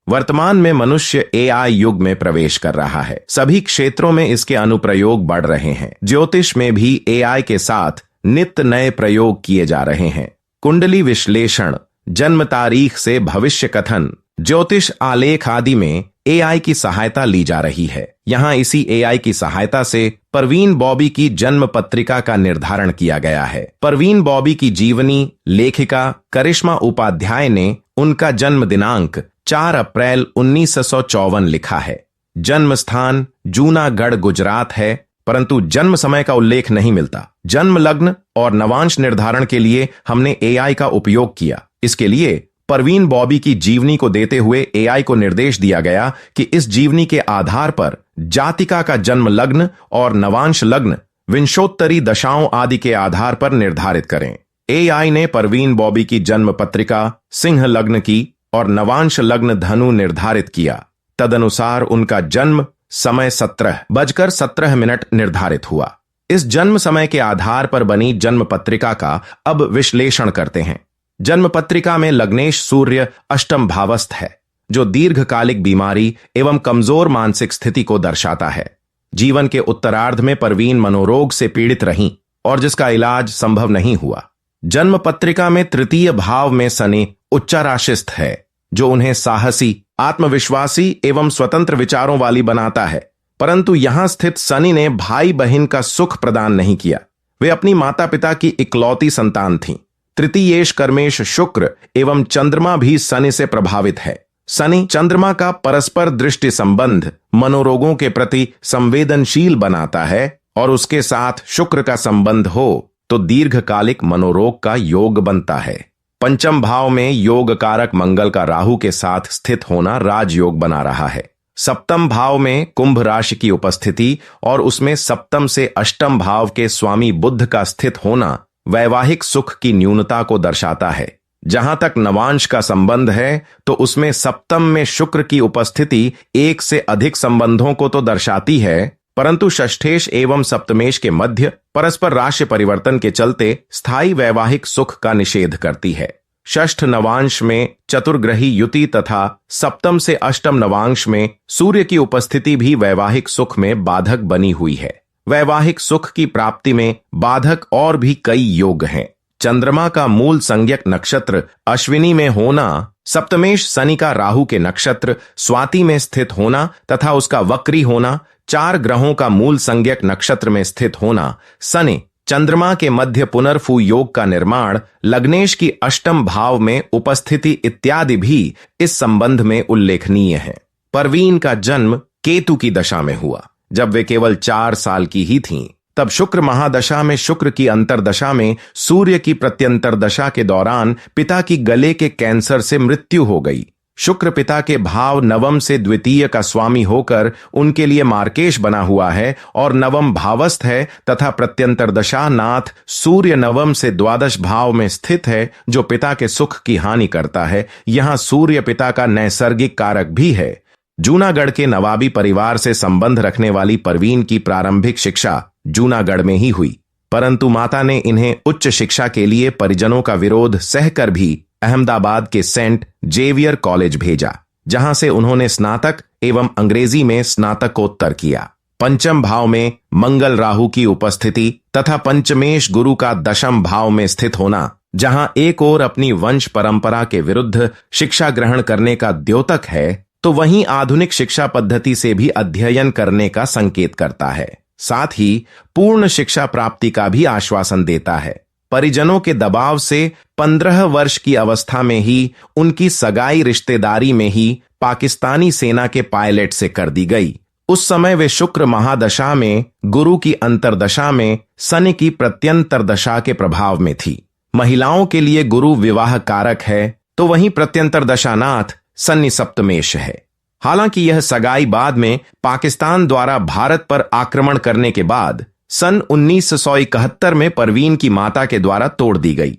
वर्तमान में मनुष्य एआई युग में प्रवेश कर रहा है। सभी क्षेत्रों में इसके अनुप्रयोग बढ़ रहे हैं। ज्योतिष में भी एआई के साथ नित्य नए प्रयोग किए जा रहे हैं। कुंडली विश्लेषण, जन्म तारीख से भविष्य कथन, ज्योतिष आलेख आदि में एआई की सहायता ली जा रही है। यहाँ इसी एआई की सहायता से परवीन बॉबी की जन्म पत्रिका का निर्धारण किया गया है। परवीन बॉबी की जीवनी लेखिका करिश्मा उपाध्याय ने उनका जन्म दिनांक 4 अप्रैल 1954 लिखा है। जन्म स्थान जूनागढ़ गुजरात है, परंतु जन्म समय का उल्लेख नहीं मिलता। जन्म लग्न और नवांश निर्धारण के लिए हमने एआई का उपयोग किया। इसके लिए परवीन बॉबी की जीवनी को देते हुए एआई को निर्देश दिया गया कि इस जीवनी के आधार पर जातिका का जन्म लग्न और नवांश लग्न विंशोत्तरी दशाओं आदि के आधार पर निर्धारित करें। एआई ने परवीन बॉबी की जन्म पत्रिका सिंह लग्न की और नवांश लग्न धनु निर्धारित किया। तदनुसार उनका जन्म समय 17:17 निर्धारित हुआ। इस जन्म समय के आधार पर बनी जन्म पत्रिका का अब विश्लेषण करते हैं। जन्म पत्रिका में लग्नेश सूर्य अष्टम भावस्थ है, जो दीर्घकालिक बीमारी एवं कमजोर मानसिक स्थिति को दर्शाता है। जीवन के उत्तरार्ध में परवीन मनोरोग से पीड़ित रहीं और जिसका इलाज संभव नहीं हुआ। जन्म पत्रिका में तृतीय भाव में शनि उच्चाराशिस्थ है, जो उन्हें साहसी, आत्मविश्वासी एवं स्वतंत्र विचारों वाली बनाता है। परंतु यहां स्थित शनि ने भाई बहन का सुख प्रदान नहीं किया। वे अपनी माता पिता की इकलौती संतान थीं। तृतीयेश कर्मेश शुक्र एवं चंद्रमा भी शनि से प्रभावित है। शनि चंद्रमा का परस्पर दृष्टि संबंध मनोरोगों के प्रति संवेदनशील बनाता है और उसके साथ शुक्र का संबंध हो तो दीर्घकालिक मनोरोग का योग बनता है। पंचम भाव में योग कारक मंगल का राहु के साथ स्थित होना राजयोग बना रहा है। सप्तम भाव में कुंभ राशि की उपस्थिति और उसमें सप्तम से अष्टम भाव के स्वामी बुध का स्थित होना वैवाहिक सुख की न्यूनता को दर्शाता है। जहां तक नवांश का संबंध है तो उसमें सप्तम में शुक्र की उपस्थिति एक से अधिक संबंधों को तो दर्शाती है, परंतु षष्ठेश एवं सप्तमेश के मध्य परस्पर राशि परिवर्तन के चलते स्थायी वैवाहिक सुख का निषेध करती है। षष्ठ नवांश में चतुर्ग्रही युति तथा सप्तम से अष्टम नवांश में सूर्य की उपस्थिति भी वैवाहिक सुख में बाधक बनी हुई है। वैवाहिक सुख की प्राप्ति में बाधक और भी कई योग हैं। चंद्रमा का मूल संज्ञक नक्षत्र अश्विनी में होना, सप्तमेश शनि का राहु के नक्षत्र स्वाति में स्थित होना तथा उसका वक्री होना, 4 ग्रहों का मूल संज्ञक नक्षत्र में स्थित होना, शनि चंद्रमा के मध्य पुनर्फू योग का निर्माण, लग्नेश की अष्टम भाव में उपस्थिति इत्यादि भी इस संबंध में उल्लेखनीय है। परवीन का जन्म केतु की दशा में हुआ। जब वे केवल 4 साल की ही थीं, तब शुक्र महादशा में शुक्र की अंतरदशा में सूर्य की प्रत्यंतर दशा के दौरान पिता की गले के कैंसर से मृत्यु हो गई। शुक्र पिता के भाव नवम से द्वितीय का स्वामी होकर उनके लिए मार्केश बना हुआ है और नवम भावस्थ है तथा प्रत्यंतर दशा नाथ सूर्य नवम से द्वादश भाव में स्थित है, जो पिता के सुख की हानि करता है। यहां सूर्य पिता का नैसर्गिक कारक भी है। जूनागढ़ के नवाबी परिवार से संबंध रखने वाली परवीन की प्रारंभिक शिक्षा जूनागढ़ में ही हुई, परंतु माता ने इन्हें उच्च शिक्षा के लिए परिजनों का विरोध सहकर भी अहमदाबाद के सेंट जेवियर कॉलेज भेजा, जहां से उन्होंने स्नातक एवं अंग्रेजी में स्नातकोत्तर किया। पंचम भाव में मंगल राहु की उपस्थिति तथा पंचमेश गुरु का दशम भाव में स्थित होना, जहां एक ओर अपनी वंश परंपरा के विरुद्ध शिक्षा ग्रहण करने का द्योतक है, तो वहीं आधुनिक शिक्षा पद्धति से भी अध्ययन करने का संकेत करता है। साथ ही पूर्ण शिक्षा प्राप्ति का भी आश्वासन देता है। परिजनों के दबाव से 15 वर्ष की अवस्था में ही उनकी सगाई रिश्तेदारी में ही पाकिस्तानी सेना के पायलट से कर दी गई। उस समय वे शुक्र महादशा में गुरु की अंतरदशा में शनि की प्रत्यंतर दशा के प्रभाव में थी। महिलाओं के लिए गुरु विवाह कारक है, तो वहीं प्रत्यंतर दशानाथ शनि सप्तमेश है। हालांकि यह सगाई बाद में पाकिस्तान द्वारा भारत पर आक्रमण करने के बाद सन 1971 में परवीन की माता के द्वारा तोड़ दी गई।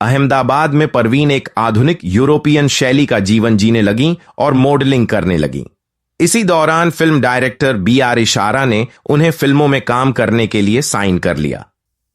अहमदाबाद में परवीन एक आधुनिक यूरोपियन शैली का जीवन जीने लगी और मॉडलिंग करने लगी। इसी दौरान फिल्म डायरेक्टर BR इशारा ने उन्हें फिल्मों में काम करने के लिए साइन कर लिया।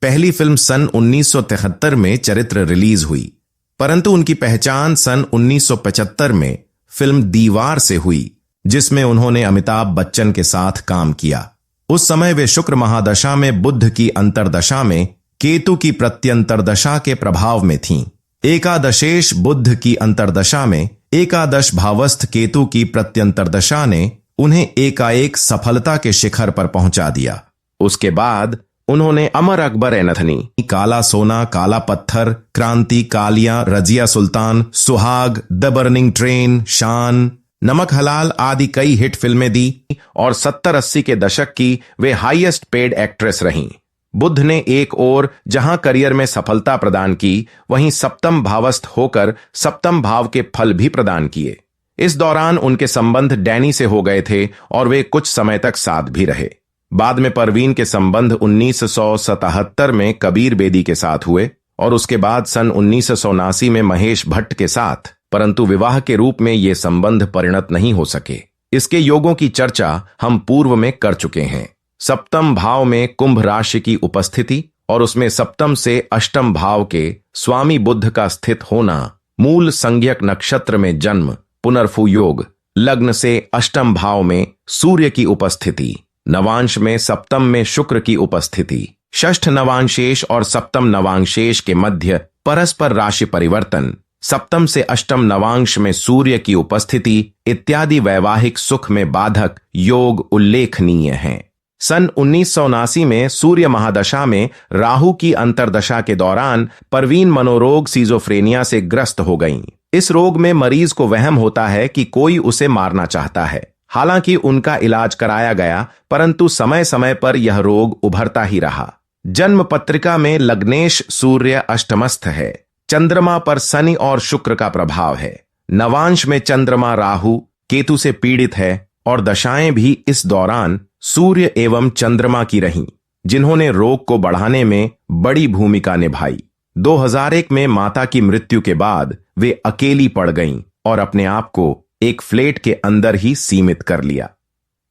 पहली फिल्म सन 1973 में चरित्र रिलीज हुई, परंतु उनकी पहचान सन 1975 में फिल्म दीवार से हुई, जिसमें उन्होंने अमिताभ बच्चन के साथ काम किया। उस समय वे शुक्र महादशा में बुध की अंतर्दशा में केतु की प्रत्यंतरदशा के प्रभाव में थीं। एकादशेश बुध की अंतर्दशा में एकादश भावस्थ केतु की प्रत्यंतरदशा ने उन्हें एकाएक सफलता के शिखर पर पहुंचा दिया। उसके बाद उन्होंने अमर अकबर एनथनी, काला सोना, काला पत्थर, क्रांति, कालिया, रजिया सुल्तान, सुहाग, द बर्निंग ट्रेन, शान, नमक हलाल आदि कई हिट फिल्में दी और 70-80 के दशक की वे हाईएस्ट पेड एक्ट्रेस रहीं। बुध ने एक ओर जहां करियर में सफलता प्रदान की, वहीं सप्तम भावस्थ होकर सप्तम भाव के फल भी प्रदान किए। इस दौरान उनके संबंध डैनी से हो गए थे और वे कुछ समय तक साथ भी रहे। बाद में परवीन के संबंध 1977 में कबीर बेदी के साथ हुए और उसके बाद सन 1979 में महेश भट्ट के साथ, परंतु विवाह के रूप में ये संबंध परिणत नहीं हो सके। इसके योगों की चर्चा हम पूर्व में कर चुके हैं। सप्तम भाव में कुंभ राशि की उपस्थिति और उसमें सप्तम से अष्टम भाव के स्वामी बुध का स्थित होना, मूल संज्ञक नक्षत्र में जन्म, पुनर्फु योग, लग्न से अष्टम भाव में सूर्य की उपस्थिति, नवांश में सप्तम में शुक्र की उपस्थिति, षष्ठ नवांशेष और सप्तम नवांशेष के मध्य परस्पर राशि परिवर्तन, सप्तम से अष्टम नवांश में सूर्य की उपस्थिति इत्यादि वैवाहिक सुख में बाधक योग उल्लेखनीय हैं। सन 1979 में सूर्य महादशा में राहु की अंतर्दशा के दौरान परवीन मनोरोग सिजोफ्रेनिया से ग्रस्त हो गईं। इस रोग में मरीज को वहम होता है कि कोई उसे मारना चाहता है। हालांकि उनका इलाज कराया गया, परंतु समय समय पर यह रोग उभरता ही रहा। जन्म पत्रिका में लग्नेश सूर्य अष्टमस्थ है। चंद्रमा पर शनि और शुक्र का प्रभाव है। नवांश में चंद्रमा राहु केतु से पीड़ित है और दशाएं भी इस दौरान सूर्य एवं चंद्रमा की रहीं, जिन्होंने रोग को बढ़ाने में बड़ी भूमिका निभाई। 2001 में माता की मृत्यु के बाद वे अकेली पड़ गईं और अपने आप को एक फ्लैट के अंदर ही सीमित कर लिया।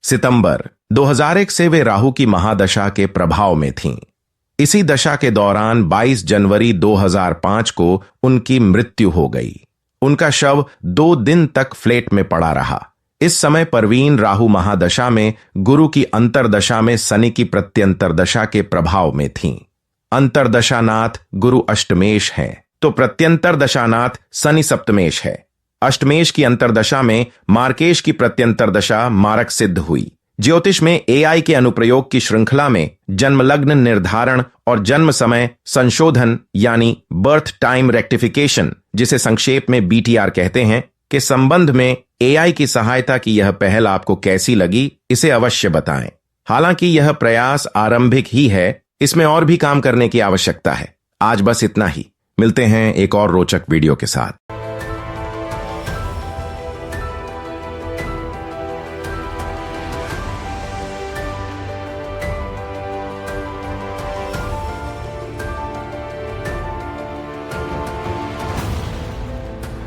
सितंबर 2001 से वे राहु की महादशा के प्रभाव में थीं। इसी दशा के दौरान 22 जनवरी 2005 को उनकी मृत्यु हो गई। उनका शव 2 दिन तक फ्लैट में पड़ा रहा। इस समय परवीन राहु महादशा में गुरु की अंतरदशा में शनि की प्रत्यंतरदशा के प्रभाव में थीं। अंतरदशानाथ गुरु अष्टमेश है तो प्रत्यंतरदशानाथ शनि सप्तमेश है। अष्टमेश की अंतरदशा में मार्केश की प्रत्यंतरदशा मारक सिद्ध हुई। ज्योतिष में एआई के अनुप्रयोग की श्रृंखला में जन्म लग्न निर्धारण और जन्म समय संशोधन यानी बर्थ टाइम रेक्टिफिकेशन, जिसे संक्षेप में बीटीआर कहते हैं, के संबंध में एआई की सहायता की यह पहल आपको कैसी लगी, इसे अवश्य बताएं। हालांकि यह प्रयास आरंभिक ही है, इसमें और भी काम करने की आवश्यकता है। आज बस इतना ही। मिलते हैं एक और रोचक वीडियो के साथ।